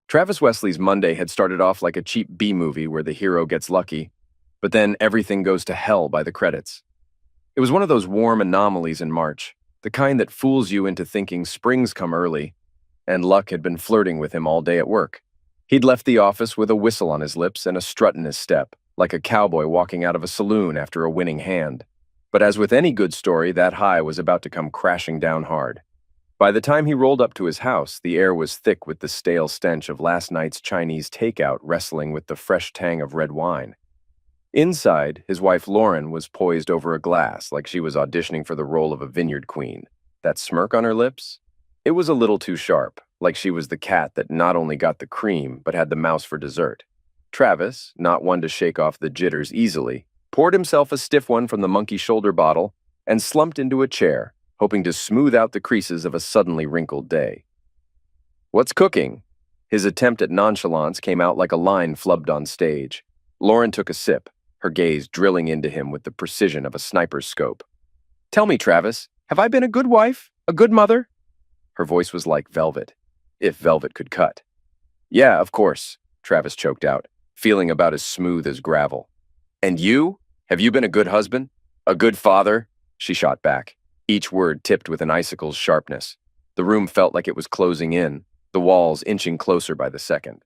Travis Wesley's Monday had started off like a cheap B-movie where the hero gets lucky, but then everything goes to hell by the credits. It was one of those warm anomalies in March, the kind that fools you into thinking spring's come early, and luck had been flirting with him all day at work. He'd left the office with a whistle on his lips and a strut in his step, like a cowboy walking out of a saloon after a winning hand. But as with any good story, that high was about to come crashing down hard. By the time he rolled up to his house, the air was thick with the stale stench of last night's Chinese takeout wrestling with the fresh tang of red wine. Inside, his wife Lauren was poised over a glass like she was auditioning for the role of a vineyard queen. That smirk on her lips? It was a little too sharp, like she was the cat that not only got the cream but had the mouse for dessert. Travis, not one to shake off the jitters easily, poured himself a stiff one from the monkey shoulder bottle and slumped into a chair, hoping to smooth out the creases of a suddenly wrinkled day. "What's cooking?" His attempt at nonchalance came out like a line flubbed on stage. Lauren took a sip, her gaze drilling into him with the precision of a sniper's scope. "Tell me, Travis, have I been a good wife? A good mother?" Her voice was like velvet, if velvet could cut. "Yeah, of course," Travis choked out, feeling about as smooth as gravel. "And you? Have you been a good husband? A good father?" She shot back, each word tipped with an icicle's sharpness. The room felt like it was closing in, the walls inching closer by the second.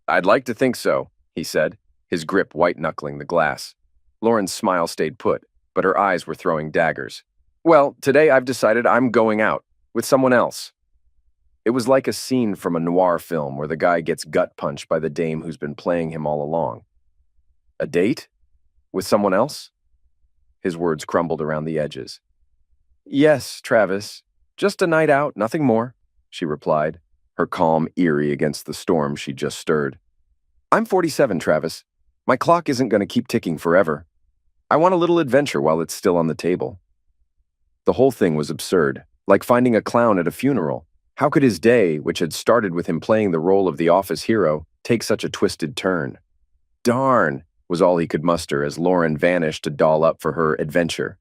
"I'd like to think so," he said, his grip white-knuckling the glass. Lauren's smile stayed put, but her eyes were throwing daggers. "Well, today I've decided I'm going out, with someone else." It was like a scene from a noir film where the guy gets gut-punched by the dame who's been playing him all along. "A date? With someone else?" His words crumbled around the edges. "Yes, Travis. Just a night out, nothing more," she replied, her calm eerie against the storm she'd just stirred. "I'm 47, Travis. My clock isn't going to keep ticking forever. I want a little adventure while it's still on the table." The whole thing was absurd, like finding a clown at a funeral. How could his day, which had started with him playing the role of the office hero, take such a twisted turn? "Darn," was all he could muster as Lauren vanished to doll up for her adventure.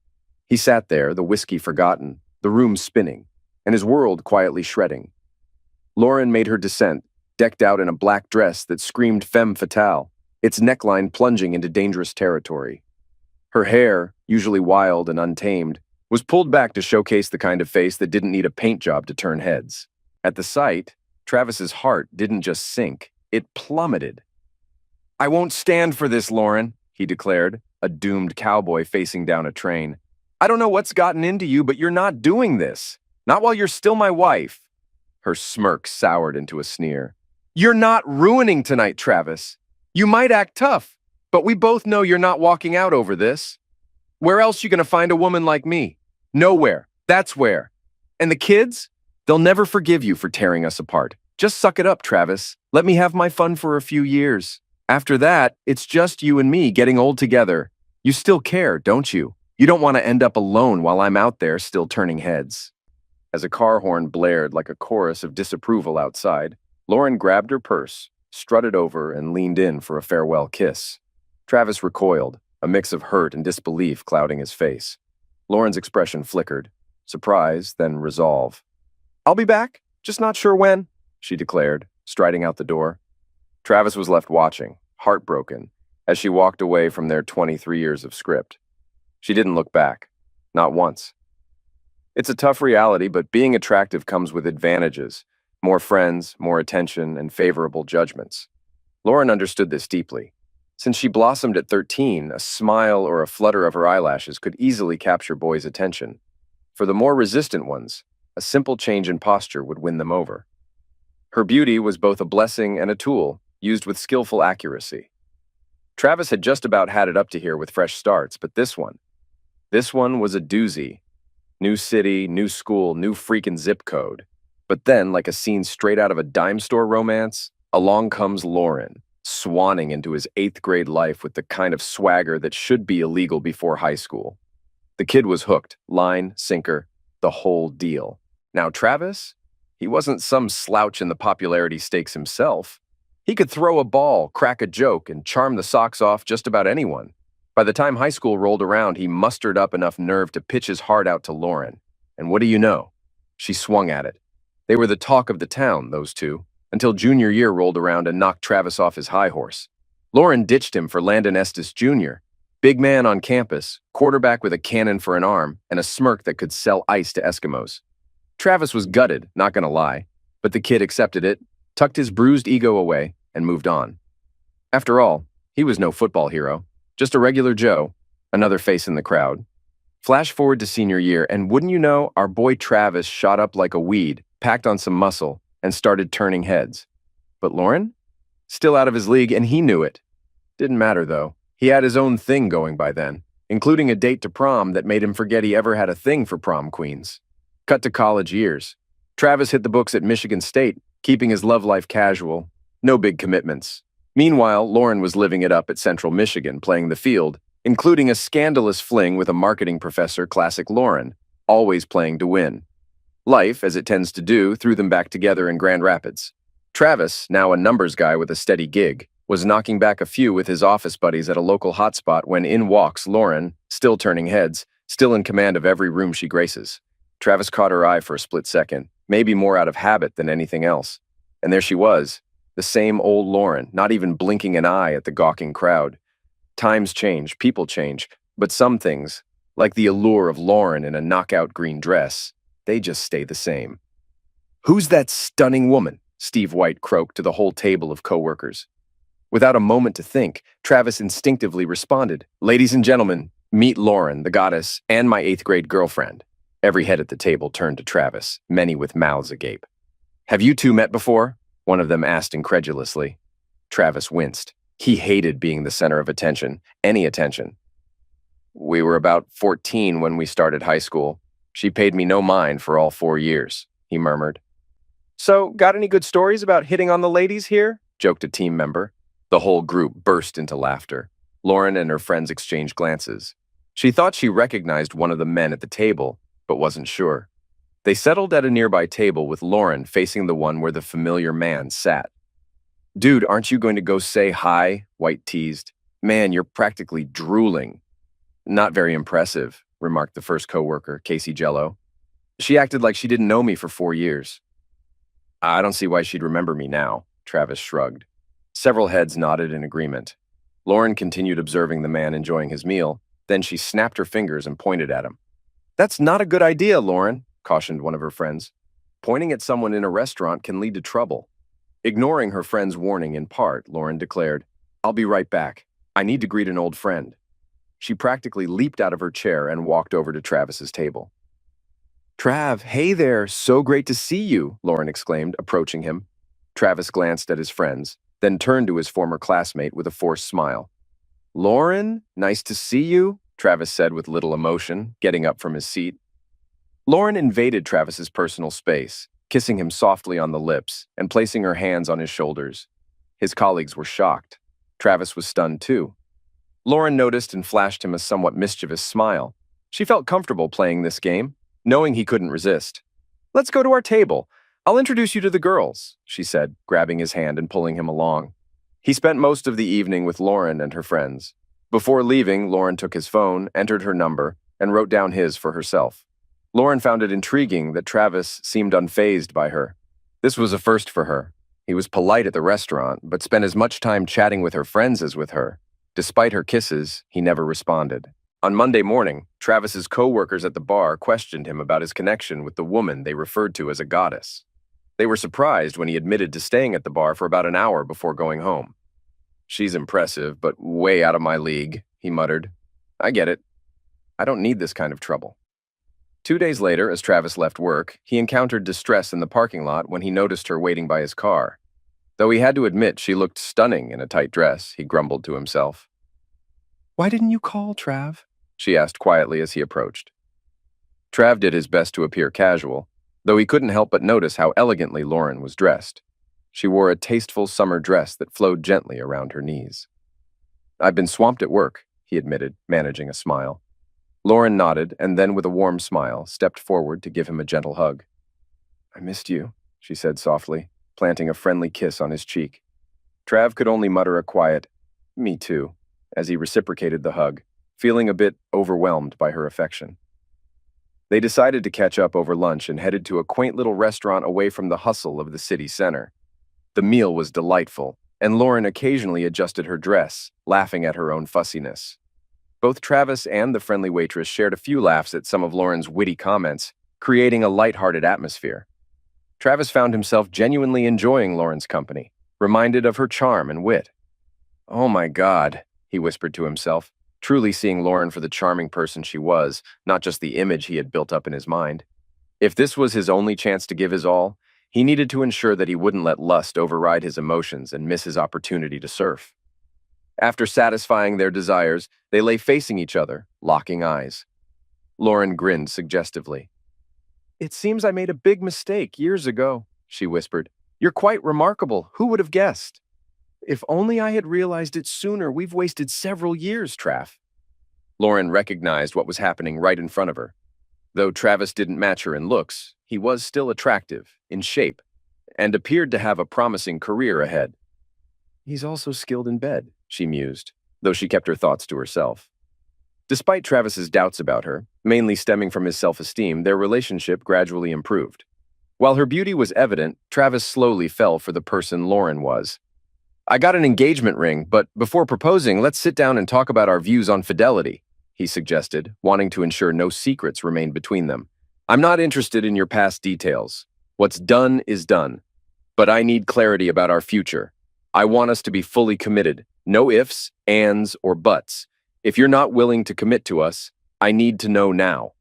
He sat there, the whiskey forgotten, the room spinning, and his world quietly shredding. Lauren made her descent, decked out in a black dress that screamed femme fatale, its neckline plunging into dangerous territory. Her hair, usually wild and untamed, was pulled back to showcase the kind of face that didn't need a paint job to turn heads. At the sight, Travis's heart didn't just sink, it plummeted. "I won't stand for this, Lauren," he declared, a doomed cowboy facing down a train. "I don't know what's gotten into you, but you're not doing this. Not while you're still my wife." Her smirk soured into a sneer. "You're not ruining tonight, Travis. You might act tough, but we both know you're not walking out over this. Where else you gonna find a woman like me? Nowhere. That's where. And the kids? They'll never forgive you for tearing us apart. Just suck it up, Travis. Let me have my fun for a few years. After that, it's just you and me getting old together. You still care, don't you? You don't want to end up alone while I'm out there still turning heads." As a car horn blared like a chorus of disapproval outside, Lauren grabbed her purse, strutted over, and leaned in for a farewell kiss. Travis recoiled, a mix of hurt and disbelief clouding his face. Lauren's expression flickered, surprise, then resolve. "I'll be back, just not sure when," she declared, striding out the door. Travis was left watching, heartbroken, as she walked away from their 23 years of script. She didn't look back, not once. It's a tough reality, but being attractive comes with advantages: more friends, more attention, and favorable judgments. Lauren understood this deeply. Since she blossomed at 13, a smile or a flutter of her eyelashes could easily capture boys' attention. For the more resistant ones, a simple change in posture would win them over. Her beauty was both a blessing and a tool, used with skillful accuracy. Travis had just about had it up to here with fresh starts, but this one was a doozy. New city, new school, new freaking zip code. But then, like a scene straight out of a dime store romance, along comes Lauren, swanning into his 8th grade life with the kind of swagger that should be illegal before high school. The kid was hooked, line, sinker, the whole deal. Now Travis, he wasn't some slouch in the popularity stakes himself. He could throw a ball, crack a joke, and charm the socks off just about anyone. By the time high school rolled around, he mustered up enough nerve to pitch his heart out to Lauren. And what do you know? She swung at it. They were the talk of the town, those two. until junior year rolled around and knocked Travis off his high horse. Lauren ditched him for Landon Estes Jr., big man on campus, quarterback with a cannon for an arm and a smirk that could sell ice to Eskimos. Travis was gutted, not gonna lie, but the kid accepted it, tucked his bruised ego away, and moved on. After all, he was no football hero, just a regular Joe, another face in the crowd. Flash forward to senior year, and wouldn't you know, our boy Travis shot up like a weed, packed on some muscle, and started turning heads. But Lauren? Still out of his league, and he knew it. Didn't matter, though. He had his own thing going by then, including a date to prom that made him forget he ever had a thing for prom queens. Cut to college years. Travis hit the books at Michigan State, keeping his love life casual. No big commitments. Meanwhile, Lauren was living it up at Central Michigan, playing the field, including a scandalous fling with a marketing professor, classic Lauren, always playing to win. Life, as it tends to do, threw them back together in Grand Rapids. Travis, now a numbers guy with a steady gig, was knocking back a few with his office buddies at a local hotspot when in walks Lauren, still turning heads, still in command of every room she graces. Travis caught her eye for a split second, maybe more out of habit than anything else. And there she was, the same old Lauren, not even blinking an eye at the gawking crowd. Times change, people change, but some things, like the allure of Lauren in a knockout green dress, they just stay the same. "Who's that stunning woman?" Steve White croaked to the whole table of coworkers. Without a moment to think, Travis instinctively responded, "Ladies and gentlemen, meet Lauren, the goddess, and my 8th grade girlfriend." Every head at the table turned to Travis, many with mouths agape. "Have you two met before?" one of them asked incredulously. Travis winced. He hated being the center of attention, any attention. "We were about 14 when we started high school. She paid me no mind for all 4 years," he murmured. "So, got any good stories about hitting on the ladies here?" joked a team member. The whole group burst into laughter. Lauren and her friends exchanged glances. She thought she recognized one of the men at the table, but wasn't sure. They settled at a nearby table with Lauren facing the one where the familiar man sat. "Dude, aren't you going to go say hi?" White teased. "Man, you're practically drooling." "Not very impressive," remarked the first coworker, Casey Jello. "She acted like she didn't know me for 4 years." "I don't see why she'd remember me now," Travis shrugged. Several heads nodded in agreement. Lauren continued observing the man enjoying his meal, then she snapped her fingers and pointed at him. "That's not a good idea, Lauren," cautioned one of her friends. "Pointing at someone in a restaurant can lead to trouble." Ignoring her friend's warning in part, Lauren declared, "I'll be right back. I need to greet an old friend." She practically leaped out of her chair and walked over to Travis's table. "Trav, hey there, so great to see you," Lauren exclaimed, approaching him. Travis glanced at his friends, then turned to his former classmate with a forced smile. "Lauren, nice to see you," Travis said with little emotion, getting up from his seat. Lauren invaded Travis's personal space, kissing him softly on the lips and placing her hands on his shoulders. His colleagues were shocked. Travis was stunned too. Lauren noticed and flashed him a somewhat mischievous smile. She felt comfortable playing this game, knowing he couldn't resist. "Let's go to our table. I'll introduce you to the girls," she said, grabbing his hand and pulling him along. He spent most of the evening with Lauren and her friends. Before leaving, Lauren took his phone, entered her number, and wrote down his for herself. Lauren found it intriguing that Travis seemed unfazed by her. This was a first for her. He was polite at the restaurant, but spent as much time chatting with her friends as with her. Despite her kisses, he never responded. On Monday morning, Travis's co-workers at the bar questioned him about his connection with the woman they referred to as a goddess. They were surprised when he admitted to staying at the bar for about an hour before going home. "She's impressive, but way out of my league," he muttered. "I get it. I don't need this kind of trouble." 2 days later, as Travis left work, he encountered distress in the parking lot when he noticed her waiting by his car. Though he had to admit she looked stunning in a tight dress, he grumbled to himself. "Why didn't you call, Trav?" she asked quietly as he approached. Trav did his best to appear casual, though he couldn't help but notice how elegantly Lauren was dressed. She wore a tasteful summer dress that flowed gently around her knees. "I've been swamped at work," he admitted, managing a smile. Lauren nodded and then, with a warm smile, stepped forward to give him a gentle hug. "I missed you," she said softly, planting a friendly kiss on his cheek. Trav could only mutter a quiet, "Me too," as he reciprocated the hug, feeling a bit overwhelmed by her affection. They decided to catch up over lunch and headed to a quaint little restaurant away from the hustle of the city center. The meal was delightful, and Lauren occasionally adjusted her dress, laughing at her own fussiness. Both Travis and the friendly waitress shared a few laughs at some of Lauren's witty comments, creating a light-hearted atmosphere. Travis found himself genuinely enjoying Lauren's company, reminded of her charm and wit. "Oh my God," he whispered to himself, truly seeing Lauren for the charming person she was, not just the image he had built up in his mind. If this was his only chance to give his all, he needed to ensure that he wouldn't let lust override his emotions and miss his opportunity to surf. After satisfying their desires, they lay facing each other, locking eyes. Lauren grinned suggestively. "It seems I made a big mistake years ago," she whispered. "You're quite remarkable. Who would have guessed?" "If only I had realized it sooner. We've wasted several years, Trav." Lauren recognized what was happening right in front of her. Though Travis didn't match her in looks, he was still attractive, in shape, and appeared to have a promising career ahead. "He's also skilled in bed," she mused, though she kept her thoughts to herself. Despite Travis's doubts about her, mainly stemming from his self-esteem, their relationship gradually improved. While her beauty was evident, Travis slowly fell for the person Lauren was. "I got an engagement ring, but before proposing, let's sit down and talk about our views on fidelity," he suggested, wanting to ensure no secrets remained between them. "I'm not interested in your past details. What's done is done. But I need clarity about our future. I want us to be fully committed. No ifs, ands, or buts. If you're not willing to commit to us, I need to know now."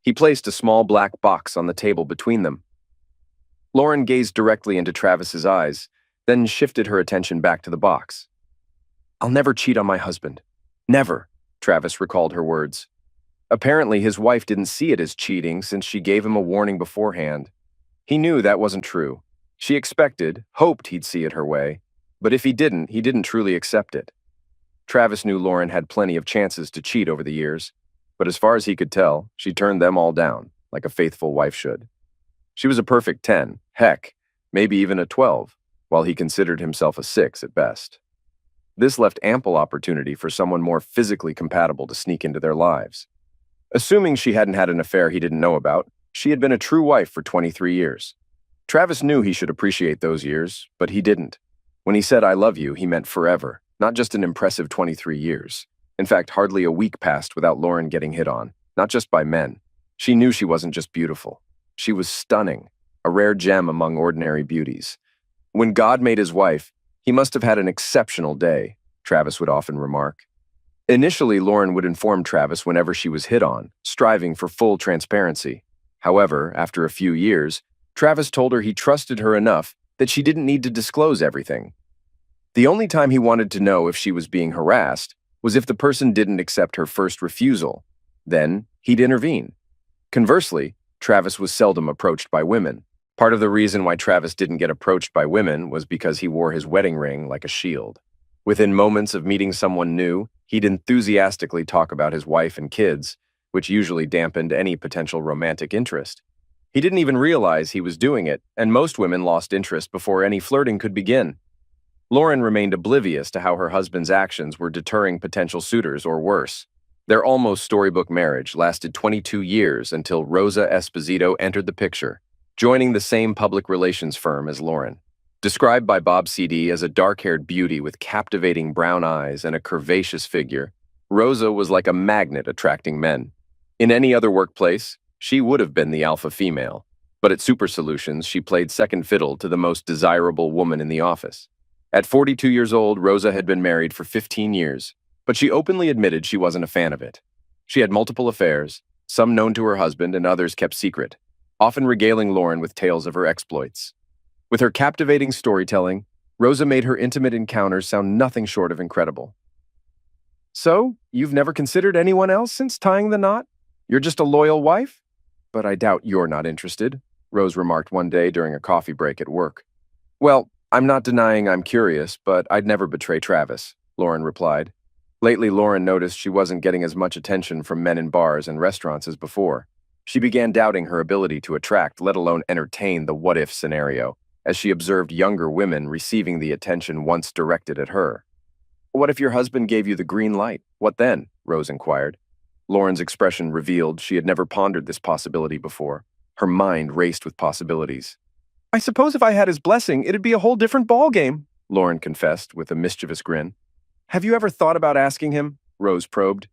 He placed a small black box on the table between them. Lauren gazed directly into Travis's eyes, then shifted her attention back to the box. "I'll never cheat on my husband. Never," Travis recalled her words. Apparently, his wife didn't see it as cheating since she gave him a warning beforehand. He knew that wasn't true. She expected, hoped he'd see it her way, but if he didn't truly accept it. Travis knew Lauren had plenty of chances to cheat over the years, but as far as he could tell, she turned them all down, like a faithful wife should. She was a perfect 10, heck, maybe even a 12, while he considered himself a 6 at best. This left ample opportunity for someone more physically compatible to sneak into their lives. Assuming she hadn't had an affair he didn't know about, she had been a true wife for 23 years. Travis knew he should appreciate those years, but he didn't. When he said "I love you," he meant forever, not just an impressive 23 years. In fact, hardly a week passed without Lauren getting hit on, not just by men. She knew she wasn't just beautiful. She was stunning, a rare gem among ordinary beauties. When God made his wife, he must have had an exceptional day, Travis would often remark. Initially, Lauren would inform Travis whenever she was hit on, striving for full transparency. However, after a few years, Travis told her he trusted her enough that she didn't need to disclose everything. The only time he wanted to know if she was being harassed was if the person didn't accept her first refusal. Then, he'd intervene. Conversely, Travis was seldom approached by women. Part of the reason why Travis didn't get approached by women was because he wore his wedding ring like a shield. Within moments of meeting someone new, he'd enthusiastically talk about his wife and kids, which usually dampened any potential romantic interest. He didn't even realize he was doing it, and most women lost interest before any flirting could begin. Lauren remained oblivious to how her husband's actions were deterring potential suitors or worse. Their almost storybook marriage lasted 22 years until Rosa Esposito entered the picture, joining the same public relations firm as Lauren. Described by Bob CD as a dark-haired beauty with captivating brown eyes and a curvaceous figure, Rosa was like a magnet attracting men. In any other workplace, she would have been the alpha female, but at Super Solutions, she played second fiddle to the most desirable woman in the office. At 42 years old, Rosa had been married for 15 years, but she openly admitted she wasn't a fan of it. She had multiple affairs, some known to her husband and others kept secret, often regaling Lauren with tales of her exploits. With her captivating storytelling, Rosa made her intimate encounters sound nothing short of incredible. "So, you've never considered anyone else since tying the knot? You're just a loyal wife? But I doubt you're not interested," Rose remarked one day during a coffee break at work. "Well, I'm not denying I'm curious, but I'd never betray Travis," Lauren replied. Lately, Lauren noticed she wasn't getting as much attention from men in bars and restaurants as before. She began doubting her ability to attract, let alone entertain, the what-if scenario, as she observed younger women receiving the attention once directed at her. "What if your husband gave you the green light? What then?" Rose inquired. Lauren's expression revealed she had never pondered this possibility before. Her mind raced with possibilities. I suppose if I had his blessing, it'd be a whole different ballgame, Lauren confessed with a mischievous grin. Have you ever thought about asking him? Rose probed.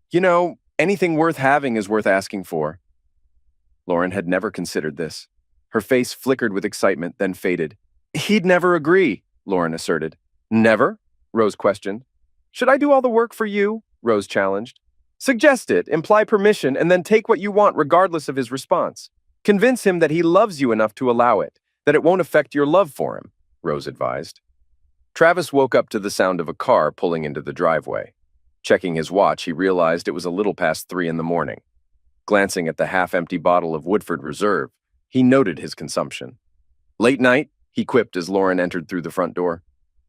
You know, anything worth having is worth asking for. Lauren had never considered this. Her face flickered with excitement, then faded. He'd never agree, Lauren asserted. Never? Rose questioned. Should I do all the work for you? Rose challenged. Suggest it, imply permission, and then take what you want regardless of his response. Convince him that he loves you enough to allow it, that it won't affect your love for him, Rose advised. Travis woke up to the sound of a car pulling into the driveway. Checking his watch, he realized it was a little past 3 in the morning. Glancing at the half-empty bottle of Woodford Reserve, he noted his consumption. Late night, he quipped as Lauren entered through the front door.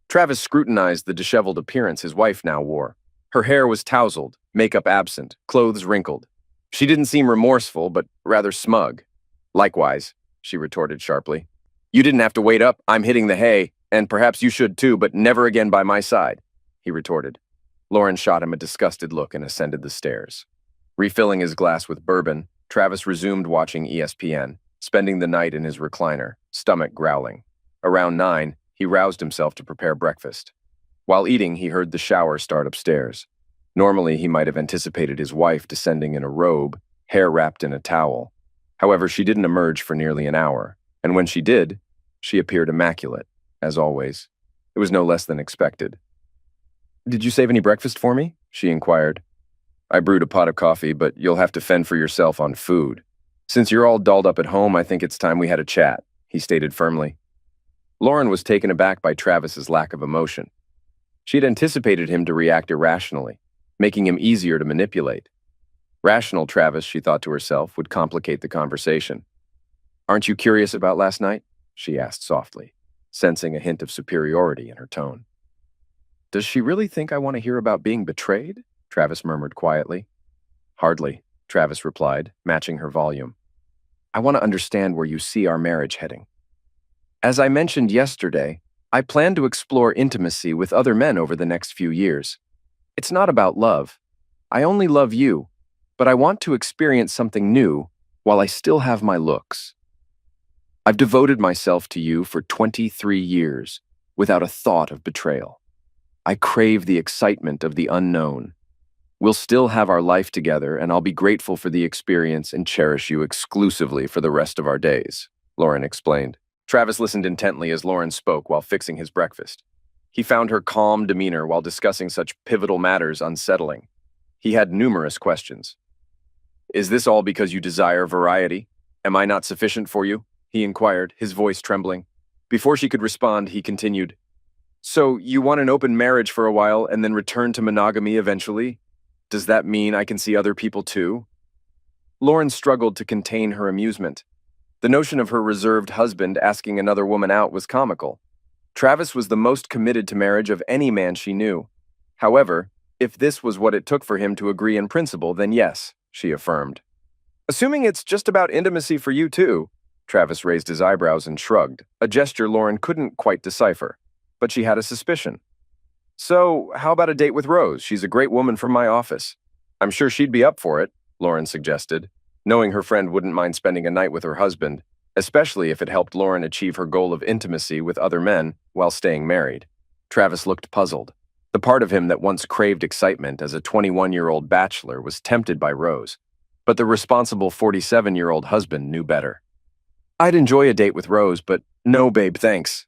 Travis scrutinized the disheveled appearance his wife now wore. Her hair was tousled, makeup absent, clothes wrinkled. She didn't seem remorseful, but rather smug. Likewise, she retorted sharply. You didn't have to wait up. I'm hitting the hay, and perhaps you should too, but never again by my side, he retorted. Lauren shot him a disgusted look and ascended the stairs. Refilling his glass with bourbon, Travis resumed watching ESPN, spending the night in his recliner, stomach growling. Around 9, he roused himself to prepare breakfast. While eating, he heard the shower start upstairs. Normally, he might have anticipated his wife descending in a robe, hair wrapped in a towel. However, she didn't emerge for nearly an hour, and when she did, she appeared immaculate, as always. It was no less than expected. Did you save any breakfast for me? She inquired. I brewed a pot of coffee, but you'll have to fend for yourself on food. Since you're all dolled up at home, I think it's time we had a chat, he stated firmly. Lauren was taken aback by Travis's lack of emotion. She had anticipated him to react irrationally, making him easier to manipulate. Rational Travis, she thought to herself, would complicate the conversation. Aren't you curious about last night? She asked softly, sensing a hint of superiority in her tone. Does she really think I want to hear about being betrayed? Travis murmured quietly. Hardly, Travis replied, matching her volume. I want to understand where you see our marriage heading. As I mentioned yesterday, I plan to explore intimacy with other men over the next few years. It's not about love. I only love you, but I want to experience something new while I still have my looks. I've devoted myself to you for 23 years without a thought of betrayal. I crave the excitement of the unknown. We'll still have our life together, and I'll be grateful for the experience and cherish you exclusively for the rest of our days, Lauren explained. Travis listened intently as Lauren spoke while fixing his breakfast. He found her calm demeanor while discussing such pivotal matters unsettling. He had numerous questions. Is this all because you desire variety? Am I not sufficient for you? He inquired, his voice trembling. Before she could respond, he continued. So you want an open marriage for a while and then return to monogamy eventually? Does that mean I can see other people too? Lauren struggled to contain her amusement. The notion of her reserved husband asking another woman out was comical. Travis was the most committed to marriage of any man she knew. However, if this was what it took for him to agree in principle, then yes, she affirmed. Assuming it's just about intimacy for you too, Travis raised his eyebrows and shrugged, a gesture Lauren couldn't quite decipher, but she had a suspicion. So, how about a date with Rose? She's a great woman from my office. I'm sure she'd be up for it, Lauren suggested, knowing her friend wouldn't mind spending a night with her husband, especially if it helped Lauren achieve her goal of intimacy with other men while staying married. Travis looked puzzled. The part of him that once craved excitement as a 21-year-old bachelor was tempted by Rose, but the responsible 47-year-old husband knew better. I'd enjoy a date with Rose, but no, babe, thanks.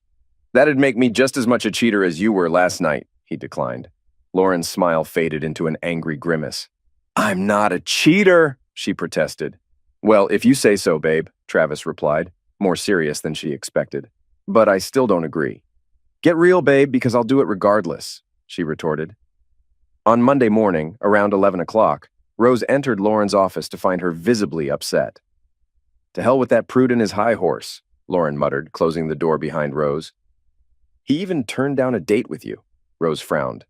That'd make me just as much a cheater as you were last night, he declined. Lauren's smile faded into an angry grimace. I'm not a cheater, she protested. Well, if you say so, babe, Travis replied, more serious than she expected. But I still don't agree. Get real, babe, because I'll do it regardless, she retorted. On Monday morning, around 11 o'clock, Rose entered Lauren's office to find her visibly upset. To hell with that prude and his high horse, Lauren muttered, closing the door behind Rose. He even turned down a date with you, Rose frowned.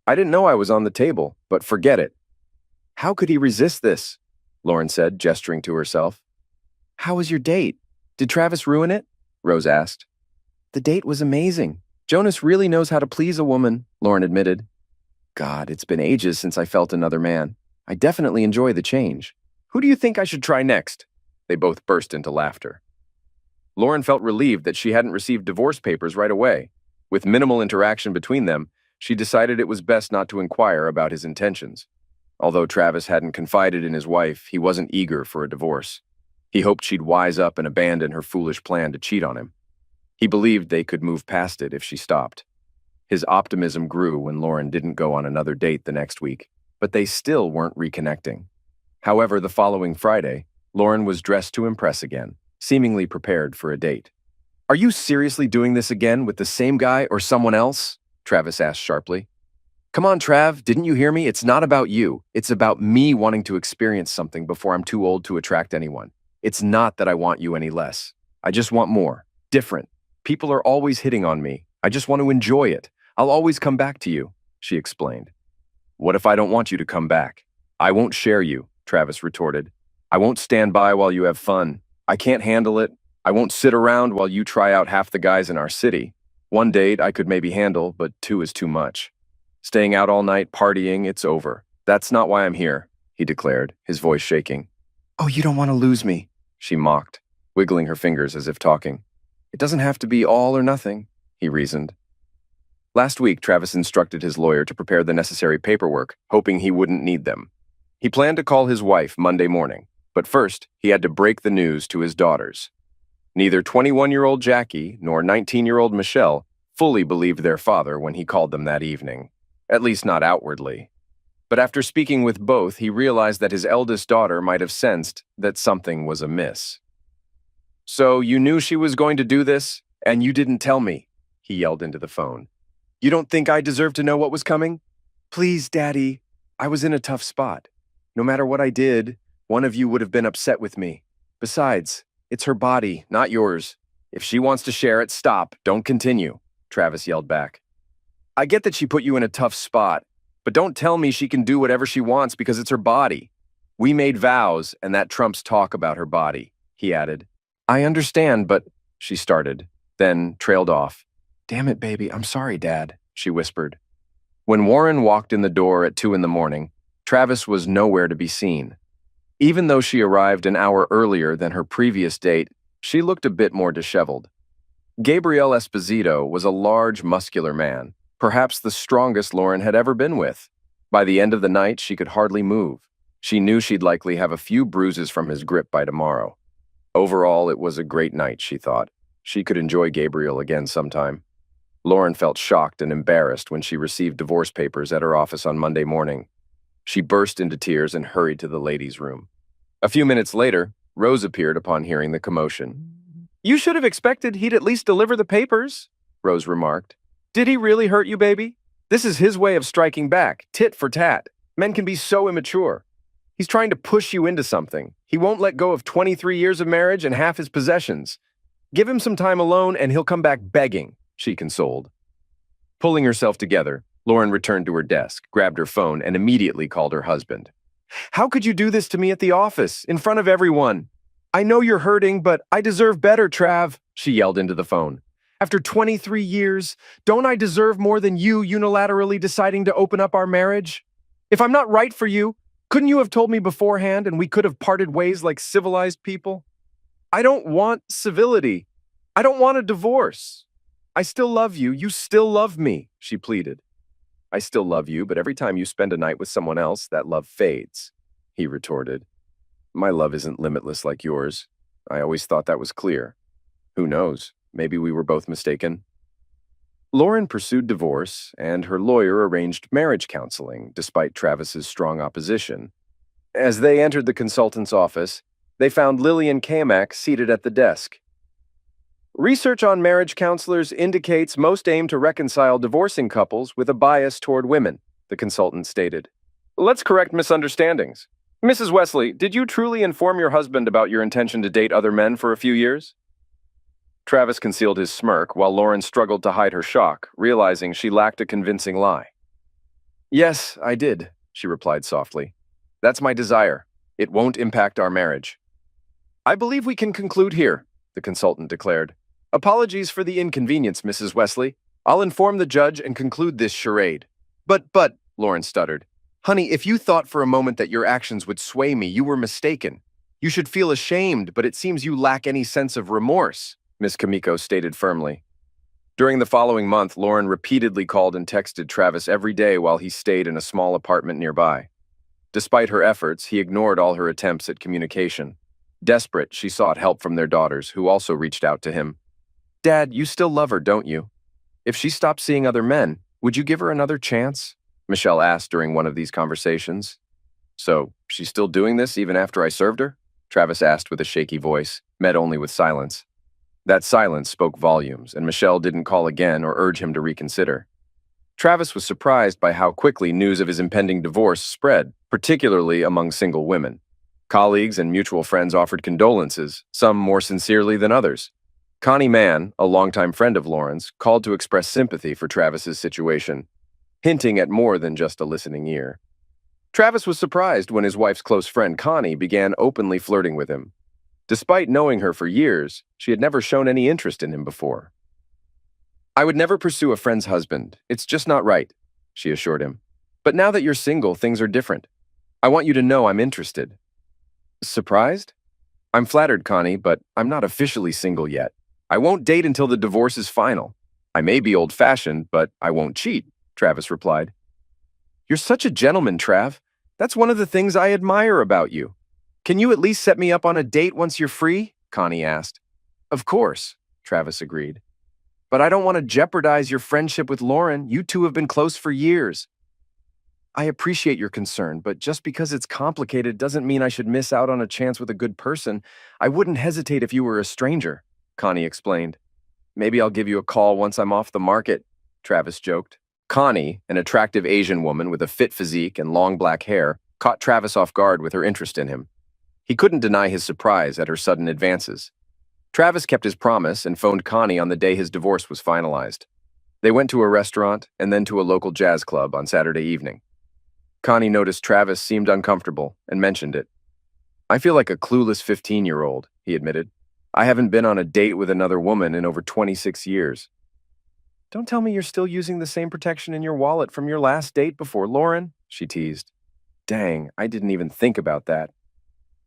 I didn't know I was on the table, but forget it. How could he resist this? Lauren said, gesturing to herself. How was your date? Did Travis ruin it? Rose asked. The date was amazing. Jonas really knows how to please a woman, Lauren admitted. God, it's been ages since I felt another man. I definitely enjoy the change. Who do you think I should try next? They both burst into laughter. Lauren felt relieved that she hadn't received divorce papers right away. With minimal interaction between them, she decided it was best not to inquire about his intentions. Although Travis hadn't confided in his wife, he wasn't eager for a divorce. He hoped she'd wise up and abandon her foolish plan to cheat on him. He believed they could move past it if she stopped. His optimism grew when Lauren didn't go on another date the next week, but they still weren't reconnecting. However, the following Friday, Lauren was dressed to impress again, seemingly prepared for a date. "Are you seriously doing this again with the same guy or someone else?" Travis asked sharply. "Come on, Trav, didn't you hear me? It's not about you. It's about me wanting to experience something before I'm too old to attract anyone. It's not that I want you any less. I just want more. Different. People are always hitting on me. I just want to enjoy it. I'll always come back to you," she explained. "What if I don't want you to come back?" "I won't share you," Travis retorted. "I won't stand by while you have fun. I can't handle it. I won't sit around while you try out half the guys in our city. One date I could maybe handle, but two is too much. Staying out all night partying, it's over. That's not why I'm here," he declared, his voice shaking. "Oh, you don't want to lose me," she mocked, wiggling her fingers as if talking. "It doesn't have to be all or nothing," he reasoned. Last week, Travis instructed his lawyer to prepare the necessary paperwork, hoping he wouldn't need them. He planned to call his wife Monday morning, but first, he had to break the news to his daughters. Neither 21-year-old Jackie nor 19-year-old Michelle fully believed their father when he called them that evening, at least not outwardly. But after speaking with both, he realized that his eldest daughter might have sensed that something was amiss. "So you knew she was going to do this, and you didn't tell me," he yelled into the phone. "You don't think I deserve to know what was coming? Please, Daddy, I was in a tough spot. No matter what I did, one of you would have been upset with me. Besides, it's her body, not yours. If she wants to share it, stop, don't continue," Travis yelled back. "I get that she put you in a tough spot, but don't tell me she can do whatever she wants because it's her body. We made vows, and that trumps talk about her body," he added. "I understand, but," she started, then trailed off. "Damn it, baby, I'm sorry, Dad," she whispered. When Warren walked in the door at 2 a.m, Travis was nowhere to be seen. Even though she arrived an hour earlier than her previous date, she looked a bit more disheveled. Gabriel Esposito was a large, muscular man, perhaps the strongest Lauren had ever been with. By the end of the night, she could hardly move. She knew she'd likely have a few bruises from his grip by tomorrow. Overall, it was a great night, she thought. She could enjoy Gabriel again sometime. Lauren felt shocked and embarrassed when she received divorce papers at her office on Monday morning. She burst into tears and hurried to the ladies' room. A few minutes later, Rose appeared upon hearing the commotion. "You should have expected he'd at least deliver the papers," Rose remarked. "Did he really hurt you, baby? This is his way of striking back, tit for tat. Men can be so immature. He's trying to push you into something. He won't let go of 23 years of marriage and half his possessions. Give him some time alone and he'll come back begging," she consoled. Pulling herself together, Lauren returned to her desk, grabbed her phone, and immediately called her husband. "How could you do this to me at the office, in front of everyone? I know you're hurting, but I deserve better, Trav," she yelled into the phone. "After 23 years, don't I deserve more than you unilaterally deciding to open up our marriage? If I'm not right for you, couldn't you have told me beforehand and we could have parted ways like civilized people? I don't want civility. I don't want a divorce. I still love you. You still love me," she pleaded. "I still love you, but every time you spend a night with someone else, that love fades," he retorted. "My love isn't limitless like yours. I always thought that was clear. Who knows? Maybe we were both mistaken." Lauren pursued divorce, and her lawyer arranged marriage counseling, despite Travis's strong opposition. As they entered the consultant's office, they found Lillian Kamak seated at the desk. "Research on marriage counselors indicates most aim to reconcile divorcing couples with a bias toward women," the consultant stated. "Let's correct misunderstandings. Mrs. Wesley, did you truly inform your husband about your intention to date other men for a few years?" Travis concealed his smirk while Lauren struggled to hide her shock, realizing she lacked a convincing lie. "Yes, I did," she replied softly. "That's my desire. It won't impact our marriage." "I believe we can conclude here," the consultant declared. "Apologies for the inconvenience, Mrs. Wesley. I'll inform the judge and conclude this charade." But, Lauren stuttered. "Honey, if you thought for a moment that your actions would sway me, you were mistaken. You should feel ashamed, but it seems you lack any sense of remorse. Miss Kamiko stated firmly. During the following month, Lauren repeatedly called and texted Travis every day while he stayed in a small apartment nearby. Despite her efforts, he ignored all her attempts at communication. Desperate, she sought help from their daughters, who also reached out to him. "Dad, you still love her, don't you? If she stopped seeing other men, would you give her another chance?" Michelle asked during one of these conversations. "So, she's still doing this even after I served her?" Travis asked with a shaky voice, met only with silence. That silence spoke volumes, and Michelle didn't call again or urge him to reconsider. Travis was surprised by how quickly news of his impending divorce spread, particularly among single women. Colleagues and mutual friends offered condolences, some more sincerely than others. Connie Mann, a longtime friend of Lauren's, called to express sympathy for Travis's situation, hinting at more than just a listening ear. Travis was surprised when his wife's close friend Connie began openly flirting with him. Despite knowing her for years, she had never shown any interest in him before. "I would never pursue a friend's husband. It's just not right," she assured him. "But now that you're single, things are different. I want you to know I'm interested." Surprised? "I'm flattered, Connie, but I'm not officially single yet. I won't date until the divorce is final. I may be old-fashioned, but I won't cheat," Travis replied. "You're such a gentleman, Trav. That's one of the things I admire about you. Can you at least set me up on a date once you're free?" Connie asked. "Of course," Travis agreed. "But I don't want to jeopardize your friendship with Lauren. You two have been close for years." "I appreciate your concern, but just because it's complicated doesn't mean I should miss out on a chance with a good person. I wouldn't hesitate if you were a stranger," Connie explained. "Maybe I'll give you a call once I'm off the market," Travis joked. Connie, an attractive Asian woman with a fit physique and long black hair, caught Travis off guard with her interest in him. He couldn't deny his surprise at her sudden advances. Travis kept his promise and phoned Connie on the day his divorce was finalized. They went to a restaurant and then to a local jazz club on Saturday evening. Connie noticed Travis seemed uncomfortable and mentioned it. "I feel like a clueless 15-year-old, he admitted. "I haven't been on a date with another woman in over 26 years. "Don't tell me you're still using the same protection in your wallet from your last date before Lauren," she teased. "Dang, I didn't even think about that."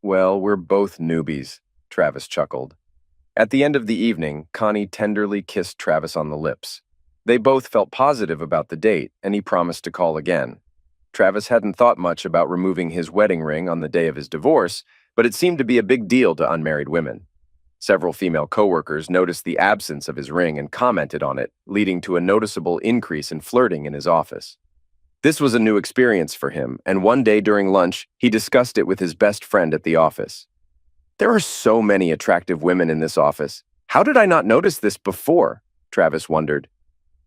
"Well, we're both newbies," Travis chuckled. At the end of the evening, Connie tenderly kissed Travis on the lips. They both felt positive about the date, and he promised to call again. Travis hadn't thought much about removing his wedding ring on the day of his divorce, but it seemed to be a big deal to unmarried women. Several female coworkers noticed the absence of his ring and commented on it, leading to a noticeable increase in flirting in his office. This was a new experience for him, and one day during lunch, he discussed it with his best friend at the office. "There are so many attractive women in this office. How did I not notice this before?" Travis wondered.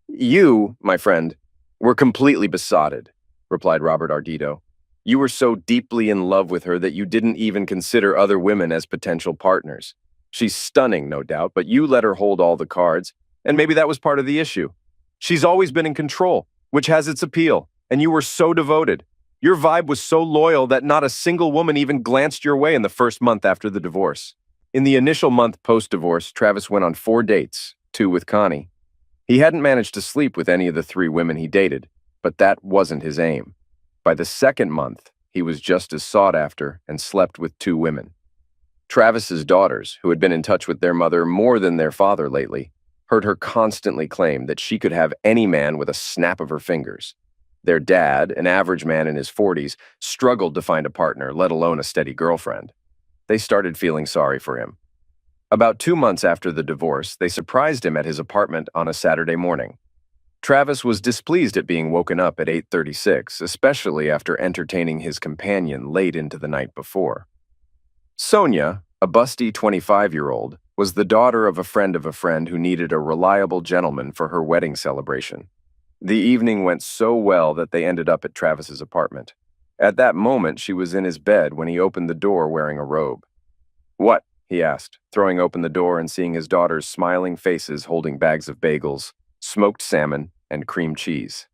"You, my friend, were completely besotted," replied Robert Ardito. "You were so deeply in love with her that you didn't even consider other women as potential partners. She's stunning, no doubt, but you let her hold all the cards, and maybe that was part of the issue. She's always been in control, which has its appeal. And you were so devoted. Your vibe was so loyal that not a single woman even glanced your way in the first month after the divorce." In the initial month post-divorce, Travis went on 4 dates, 2 with Connie. He hadn't managed to sleep with any of the 3 women he dated, but that wasn't his aim. By the second month, he was just as sought after and slept with 2 women. Travis's daughters, who had been in touch with their mother more than their father lately, heard her constantly claim that she could have any man with a snap of her fingers. Their dad, an average man in his 40s, struggled to find a partner, let alone a steady girlfriend. They started feeling sorry for him. About 2 months after the divorce, they surprised him at his apartment on a Saturday morning. Travis was displeased at being woken up at 8:36, especially after entertaining his companion late into the night before. Sonia, a busty 25-year-old, was the daughter of a friend who needed a reliable gentleman for her wedding celebration. The evening went so well that they ended up at Travis's apartment. At that moment, she was in his bed when he opened the door wearing a robe. "What?" he asked, throwing open the door and seeing his daughter's smiling faces holding bags of bagels, smoked salmon, and cream cheese.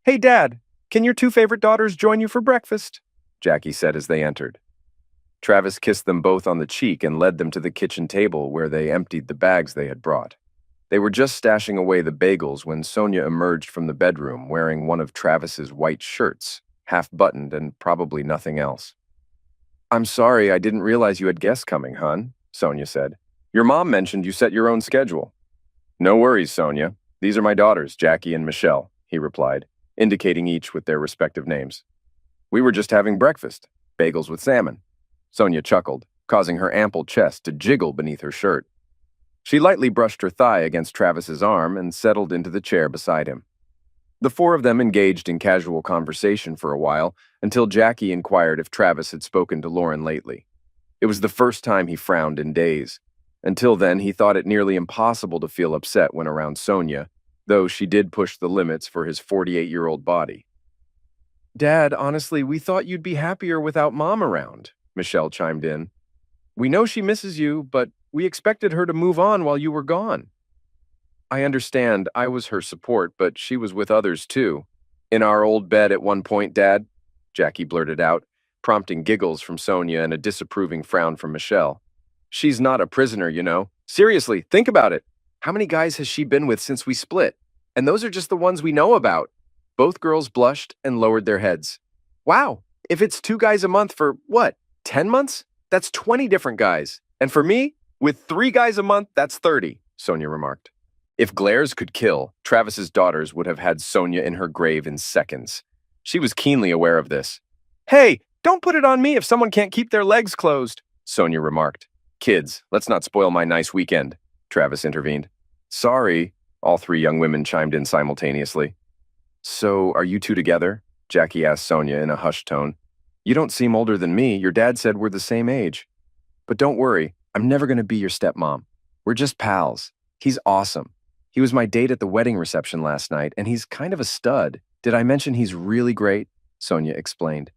"Hey, Dad, can your 2 favorite daughters join you for breakfast?" Jackie said as they entered. Travis kissed them both on the cheek and led them to the kitchen table where they emptied the bags they had brought. They were just stashing away the bagels when Sonia emerged from the bedroom wearing one of Travis's white shirts, half-buttoned and probably nothing else. "I'm sorry, I didn't realize you had guests coming, hon," Sonia said. Your mom mentioned you set your own schedule. No worries, Sonia. These are my daughters, Jackie and Michelle, he replied, indicating each with their respective names. We were just having breakfast, bagels with salmon. Sonia chuckled, causing her ample chest to jiggle beneath her shirt. She lightly brushed her thigh against Travis's arm and settled into the chair beside him. The four of them engaged in casual conversation for a while until Jackie inquired if Travis had spoken to Lauren lately. It was the first time he frowned in days. Until then, he thought it nearly impossible to feel upset when around Sonia, though she did push the limits for his 48-year-old body. Dad, honestly, we thought you'd be happier without Mom around, Michelle chimed in. We know she misses you, but we expected her to move on while you were gone. I understand I was her support, but she was with others too. In our old bed at one point, Dad, Jackie blurted out, prompting giggles from Sonia and a disapproving frown from Michelle. She's not a prisoner, you know. Seriously, think about it. How many guys has she been with since we split? And those are just the ones we know about. Both girls blushed and lowered their heads. Wow, if it's 2 guys a month for, 10 months? That's 20 different guys. And for me, with 3 guys a month, that's 30, Sonia remarked. If glares could kill, Travis's daughters would have had Sonia in her grave in seconds. She was keenly aware of this. Hey, don't put it on me if someone can't keep their legs closed, Sonia remarked. Kids, let's not spoil my nice weekend, Travis intervened. Sorry, all 3 young women chimed in simultaneously. So, are you two together? Jackie asked Sonia in a hushed tone. You don't seem older than me. Your dad said we're the same age. But don't worry, I'm never going to be your stepmom. We're just pals. He's awesome. He was my date at the wedding reception last night, and he's kind of a stud. Did I mention he's really great? Sonia explained.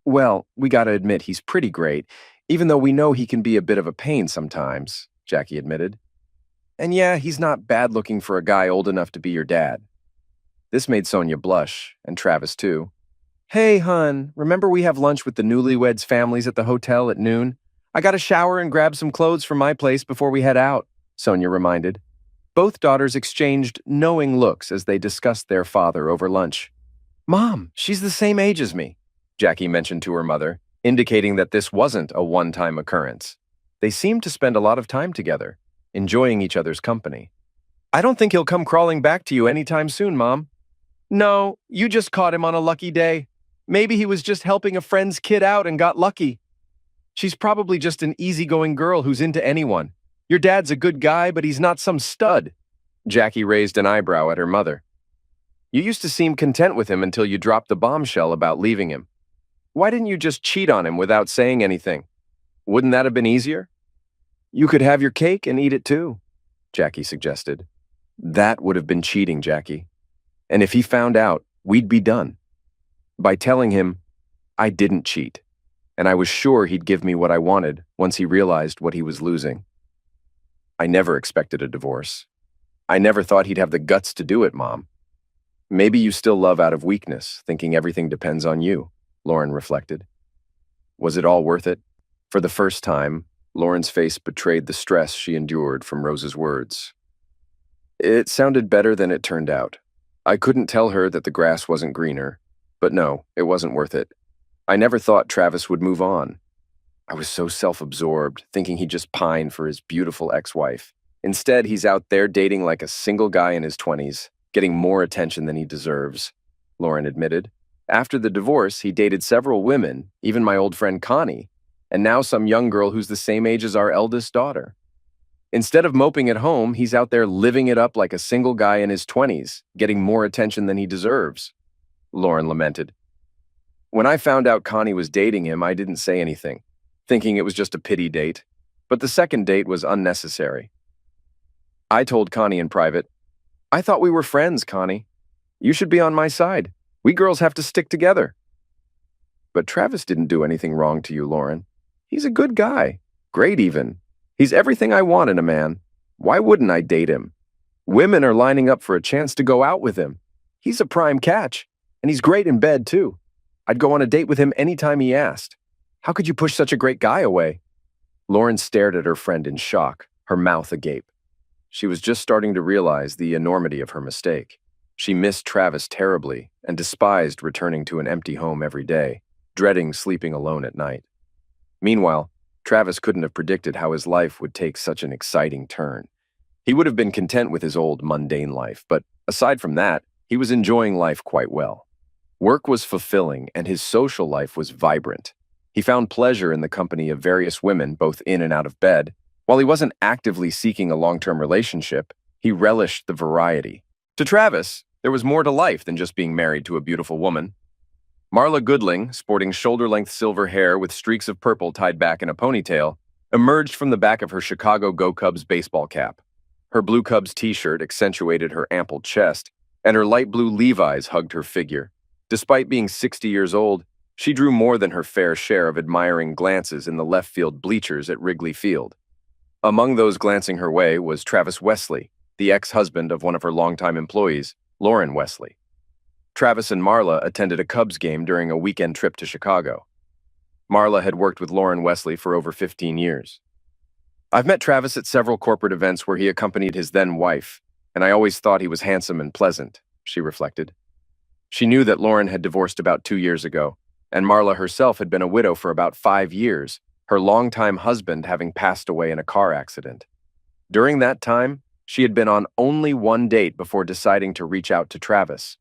Well, we gotta admit he's pretty great, even though we know he can be a bit of a pain sometimes, Jackie admitted. And yeah, he's not bad looking for a guy old enough to be your dad. This made Sonia blush, and Travis too. Hey, hun, remember we have lunch with the newlyweds' families at the hotel at noon? I gotta shower and grab some clothes from my place before we head out, Sonia reminded. Both daughters exchanged knowing looks as they discussed their father over lunch. Mom, she's the same age as me, Jackie mentioned to her mother, indicating that this wasn't a one-time occurrence. They seemed to spend a lot of time together, enjoying each other's company. I don't think he'll come crawling back to you anytime soon, Mom. No, you just caught him on a lucky day. Maybe he was just helping a friend's kid out and got lucky. She's probably just an easygoing girl who's into anyone. Your dad's a good guy, but he's not some stud. Jackie raised an eyebrow at her mother. You used to seem content with him until you dropped the bombshell about leaving him. Why didn't you just cheat on him without saying anything? Wouldn't that have been easier? You could have your cake and eat it too, Jackie suggested. That would have been cheating, Jackie. And if he found out, we'd be done. By telling him, I didn't cheat, and I was sure he'd give me what I wanted once he realized what he was losing. I never expected a divorce. I never thought he'd have the guts to do it, Mom. Maybe you still love out of weakness, thinking everything depends on you, Lauren reflected. Was it all worth it? For the first time, Lauren's face betrayed the stress she endured from Rose's words. It sounded better than it turned out. I couldn't tell her that the grass wasn't greener, but no, it wasn't worth it. I never thought Travis would move on. I was so self-absorbed, thinking he'd just pine for his beautiful ex-wife. Instead, he's out there dating like a single guy in his 20s, getting more attention than he deserves, Lauren admitted. After the divorce, he dated several women, even my old friend Connie, and now some young girl who's the same age as our eldest daughter. Instead of moping at home, he's out there living it up like a single guy in his 20s, getting more attention than he deserves, Lauren lamented. When I found out Connie was dating him, I didn't say anything, thinking it was just a pity date, but the second date was unnecessary. I told Connie in private, I thought we were friends, Connie. You should be on my side. We girls have to stick together. But Travis didn't do anything wrong to you, Lauren. He's a good guy. Great even. He's everything I want in a man. Why wouldn't I date him? Women are lining up for a chance to go out with him. He's a prime catch, and he's great in bed, too. I'd go on a date with him anytime he asked. How could you push such a great guy away? Lauren stared at her friend in shock, her mouth agape. She was just starting to realize the enormity of her mistake. She missed Travis terribly and despised returning to an empty home every day, dreading sleeping alone at night. Meanwhile, Travis couldn't have predicted how his life would take such an exciting turn. He would have been content with his old, mundane life, but aside from that, he was enjoying life quite well. Work was fulfilling, and his social life was vibrant. He found pleasure in the company of various women, both in and out of bed. While he wasn't actively seeking a long-term relationship, he relished the variety. To Travis, there was more to life than just being married to a beautiful woman. Marla Goodling, sporting shoulder-length silver hair with streaks of purple tied back in a ponytail, emerged from the back of her Chicago Go Cubs baseball cap. Her blue Cubs t-shirt accentuated her ample chest, and her light blue Levi's hugged her figure. Despite being 60 years old, she drew more than her fair share of admiring glances in the left field bleachers at Wrigley Field. Among those glancing her way was Travis Wesley, the ex-husband of one of her longtime employees, Lauren Wesley. Travis and Marla attended a Cubs game during a weekend trip to Chicago. Marla had worked with Lauren Wesley for over 15 years. I've met Travis at several corporate events where he accompanied his then-wife, and I always thought he was handsome and pleasant, she reflected. She knew that Lauren had divorced about 2 years ago, and Marla herself had been a widow for about 5 years, her longtime husband having passed away in a car accident. During that time, she had been on only one date before deciding to reach out to Travis.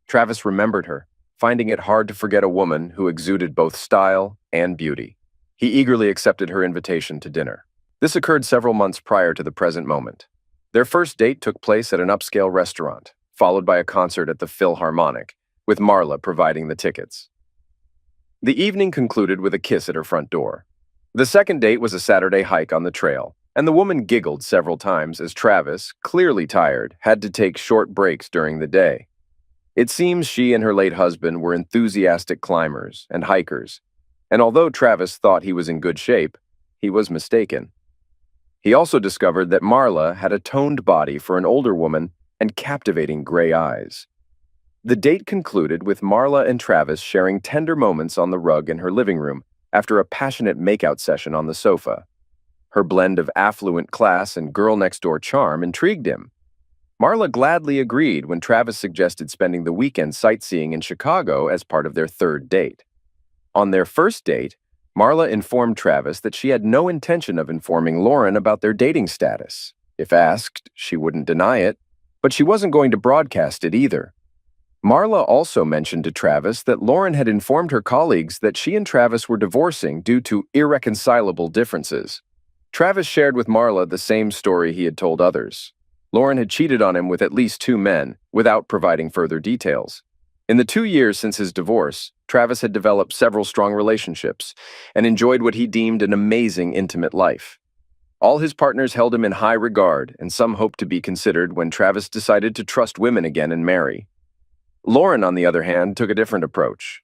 Travis remembered her, finding it hard to forget a woman who exuded both style and beauty. He eagerly accepted her invitation to dinner. This occurred several months prior to the present moment. Their first date took place at an upscale restaurant, followed by a concert at the Philharmonic, with Marla providing the tickets. The evening concluded with a kiss at her front door. The second date was a Saturday hike on the trail, and the woman giggled several times as Travis, clearly tired, had to take short breaks during the day. It seems she and her late husband were enthusiastic climbers and hikers, and although Travis thought he was in good shape, he was mistaken. He also discovered that Marla had a toned body for an older woman and captivating gray eyes. The date concluded with Marla and Travis sharing tender moments on the rug in her living room after a passionate makeout session on the sofa. Her blend of affluent class and girl-next-door charm intrigued him. Marla gladly agreed when Travis suggested spending the weekend sightseeing in Chicago as part of their third date. On their first date, Marla informed Travis that she had no intention of informing Lauren about their dating status. If asked, she wouldn't deny it, but she wasn't going to broadcast it either. Marla also mentioned to Travis that Lauren had informed her colleagues that she and Travis were divorcing due to irreconcilable differences. Travis shared with Marla the same story he had told others. Lauren had cheated on him with at least 2 men, without providing further details. In the 2 years since his divorce, Travis had developed several strong relationships and enjoyed what he deemed an amazing intimate life. All his partners held him in high regard, and some hoped to be considered when Travis decided to trust women again and marry. Lauren, on the other hand, took a different approach.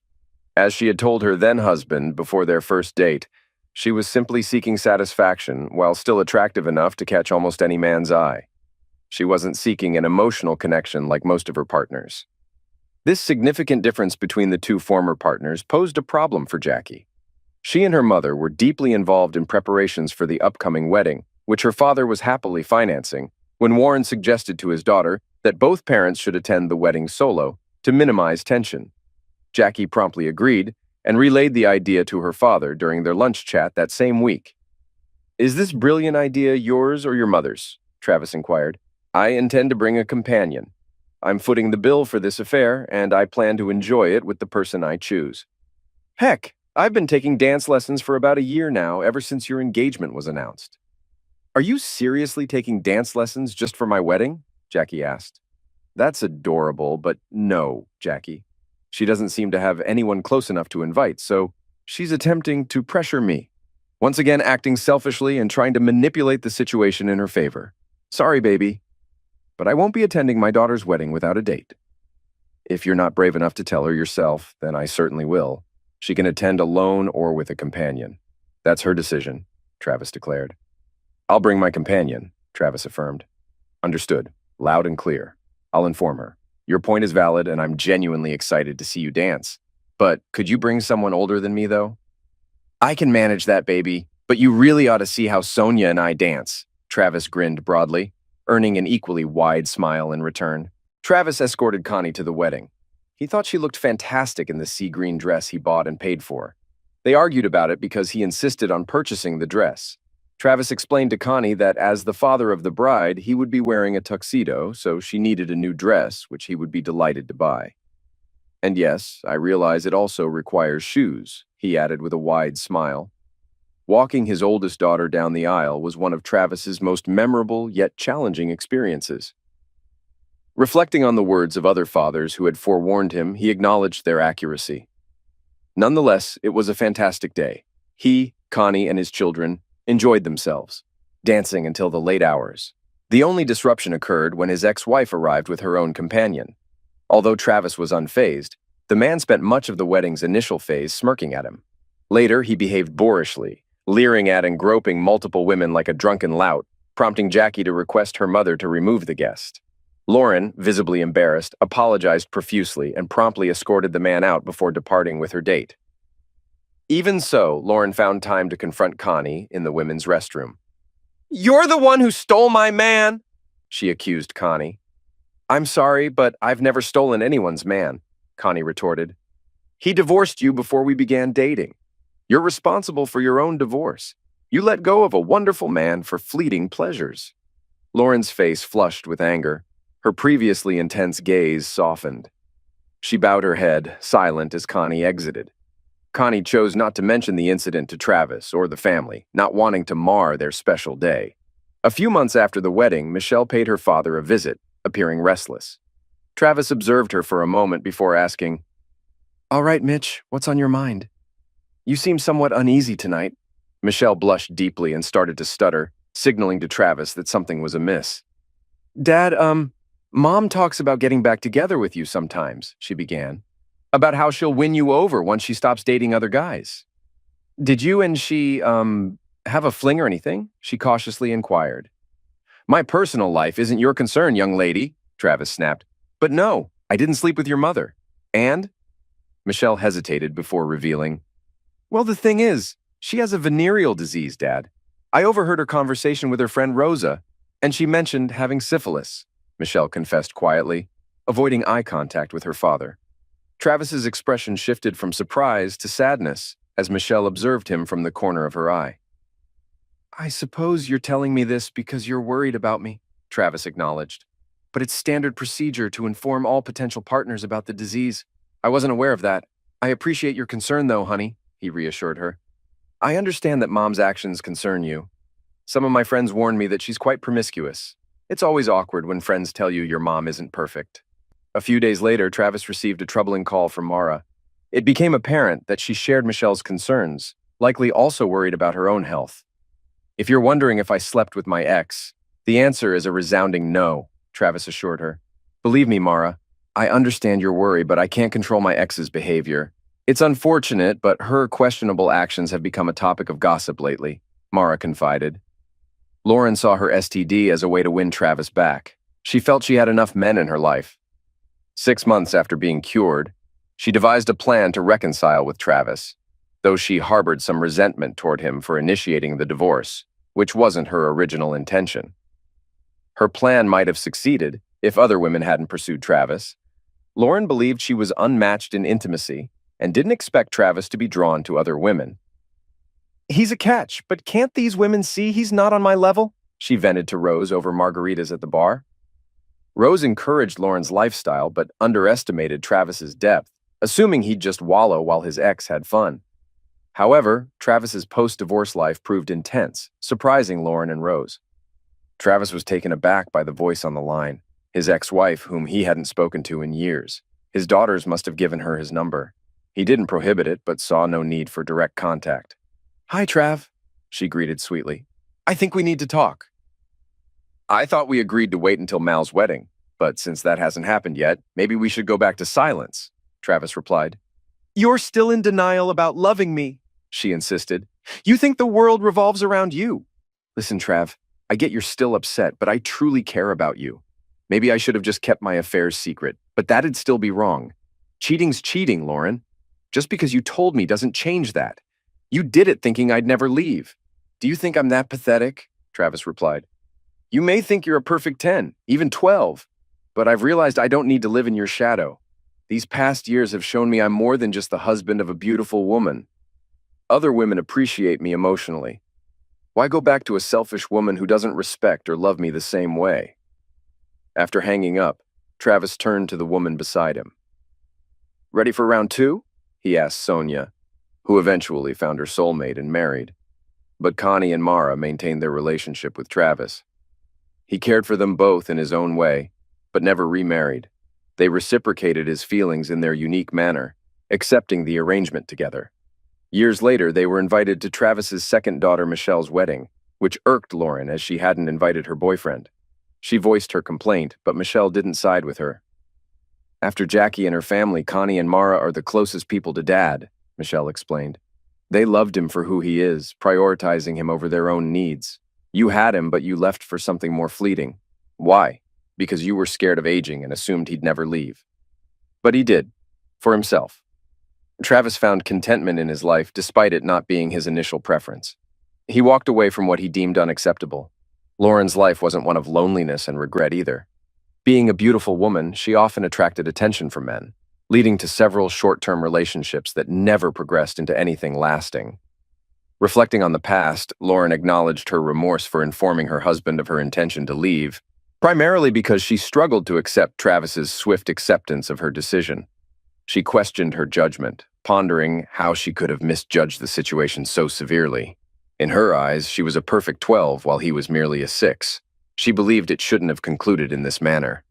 As she had told her then-husband before their first date, she was simply seeking satisfaction while still attractive enough to catch almost any man's eye. She wasn't seeking an emotional connection like most of her partners. This significant difference between the two former partners posed a problem for Jackie. She and her mother were deeply involved in preparations for the upcoming wedding, which her father was happily financing, when Warren suggested to his daughter that both parents should attend the wedding solo to minimize tension. Jackie promptly agreed and relayed the idea to her father during their lunch chat that same week. "Is this brilliant idea yours or your mother's?" Travis inquired. "I intend to bring a companion. I'm footing the bill for this affair, and I plan to enjoy it with the person I choose." "Heck, I've been taking dance lessons for about a year now, ever since your engagement was announced." "Are you seriously taking dance lessons just for my wedding?" Jackie asked. "That's adorable, but no, Jackie. She doesn't seem to have anyone close enough to invite, so she's attempting to pressure me. Once again acting selfishly and trying to manipulate the situation in her favor. Sorry, baby. But I won't be attending my daughter's wedding without a date. If you're not brave enough to tell her yourself, then I certainly will. She can attend alone or with a companion. That's her decision," Travis declared. "I'll bring my companion," Travis affirmed. "Understood. Loud and clear. I'll inform her. Your point is valid, and I'm genuinely excited to see you dance. But could you bring someone older than me, though?" "I can manage that, baby, but you really ought to see how Sonia and I dance," Travis grinned broadly, earning an equally wide smile in return. Travis escorted Connie to the wedding. He thought she looked fantastic in the sea green dress he bought and paid for. They argued about it because he insisted on purchasing the dress. Travis explained to Connie that as the father of the bride, he would be wearing a tuxedo, so she needed a new dress, which he would be delighted to buy. And yes, I realize it also requires shoes, he added with a wide smile. Walking his oldest daughter down the aisle was one of Travis's most memorable yet challenging experiences. Reflecting on the words of other fathers who had forewarned him, he acknowledged their accuracy. Nonetheless, it was a fantastic day. He, Connie, and his children enjoyed themselves, dancing until the late hours. The only disruption occurred when his ex-wife arrived with her own companion. Although Travis was unfazed, the man spent much of the wedding's initial phase smirking at him. Later, he behaved boorishly, leering at and groping multiple women like a drunken lout, prompting Jackie to request her mother to remove the guest. Lauren, visibly embarrassed, apologized profusely and promptly escorted the man out before departing with her date. Even so, Lauren found time to confront Connie in the women's restroom. "You're the one who stole my man!" she accused Connie. "I'm sorry, but I've never stolen anyone's man," Connie retorted. "He divorced you before we began dating. You're responsible for your own divorce. You let go of a wonderful man for fleeting pleasures." Lauren's face flushed with anger. Her previously intense gaze softened. She bowed her head, silent as Connie exited. Connie chose not to mention the incident to Travis or the family, not wanting to mar their special day. A few months after the wedding, Michelle paid her father a visit, appearing restless. Travis observed her for a moment before asking, "All right, Mitch, what's on your mind? You seem somewhat uneasy tonight." Michelle blushed deeply and started to stutter, signaling to Travis that something was amiss. "Dad, Mom talks about getting back together with you sometimes," she began. "About how she'll win you over once she stops dating other guys. Did you and she, have a fling or anything?" she cautiously inquired. "My personal life isn't your concern, young lady," Travis snapped. "But no, I didn't sleep with your mother. And?" Michelle hesitated before revealing, "Well, the thing is, she has a venereal disease, Dad. I overheard her conversation with her friend Rosa, and she mentioned having syphilis," Michelle confessed quietly, avoiding eye contact with her father. Travis's expression shifted from surprise to sadness as Michelle observed him from the corner of her eye. "I suppose you're telling me this because you're worried about me," Travis acknowledged. "But it's standard procedure to inform all potential partners about the disease. I wasn't aware of that. I appreciate your concern though, honey," he reassured her. "I understand that Mom's actions concern you. Some of my friends warned me that she's quite promiscuous. It's always awkward when friends tell you your mom isn't perfect." A few days later, Travis received a troubling call from Mara. It became apparent that she shared Michelle's concerns, likely also worried about her own health. "If you're wondering if I slept with my ex, the answer is a resounding no," Travis assured her. "Believe me, Mara, I understand your worry, but I can't control my ex's behavior. It's unfortunate, but her questionable actions have become a topic of gossip lately," Mara confided. Lauren saw her STD as a way to win Travis back. She felt she had enough men in her life. 6 months after being cured, she devised a plan to reconcile with Travis, though she harbored some resentment toward him for initiating the divorce, which wasn't her original intention. Her plan might have succeeded if other women hadn't pursued Travis. Lauren believed she was unmatched in intimacy and didn't expect Travis to be drawn to other women. "He's a catch, but can't these women see he's not on my level?" she vented to Rose over margaritas at the bar. Rose encouraged Lauren's lifestyle but underestimated Travis's depth, assuming he'd just wallow while his ex had fun. However, Travis's post-divorce life proved intense, surprising Lauren and Rose. Travis was taken aback by the voice on the line, his ex-wife whom he hadn't spoken to in years. His daughters must have given her his number. He didn't prohibit it, but saw no need for direct contact. "Hi, Trav," she greeted sweetly. "I think we need to talk." "I thought we agreed to wait until Mal's wedding, but since that hasn't happened yet, maybe we should go back to silence," Travis replied. "You're still in denial about loving me," she insisted. "You think the world revolves around you." "Listen, Trav, I get you're still upset, but I truly care about you. Maybe I should have just kept my affairs secret, but that'd still be wrong. Cheating's cheating, Lauren. Just because you told me doesn't change that. You did it thinking I'd never leave." "Do you think I'm that pathetic?" Travis replied. "You may think you're a perfect 10, even 12, but I've realized I don't need to live in your shadow. These past years have shown me I'm more than just the husband of a beautiful woman." Other women appreciate me emotionally. Why go back to a selfish woman who doesn't respect or love me the same way? After hanging up, Travis turned to the woman beside him. Ready for round two? He asked Sonia, who eventually found her soulmate and married. But Connie and Mara maintained their relationship with Travis. He cared for them both in his own way, but never remarried. They reciprocated his feelings in their unique manner, accepting the arrangement together. Years later, they were invited to Travis's second daughter Michelle's wedding, which irked Lauren as she hadn't invited her boyfriend. She voiced her complaint, but Michelle didn't side with her. After Jackie and her family, Connie and Mara are the closest people to Dad, Michelle explained. They loved him for who he is, prioritizing him over their own needs. You had him, but you left for something more fleeting. Why? Because you were scared of aging and assumed he'd never leave. But he did, for himself. Travis found contentment in his life despite it not being his initial preference. He walked away from what he deemed unacceptable. Lauren's life wasn't one of loneliness and regret either. Being a beautiful woman, she often attracted attention from men, leading to several short-term relationships that never progressed into anything lasting. Reflecting on the past, Lauren acknowledged her remorse for informing her husband of her intention to leave, primarily because she struggled to accept Travis's swift acceptance of her decision. She questioned her judgment, pondering how she could have misjudged the situation so severely. In her eyes, she was a perfect 12 while he was merely a 6. She believed it shouldn't have concluded in this manner.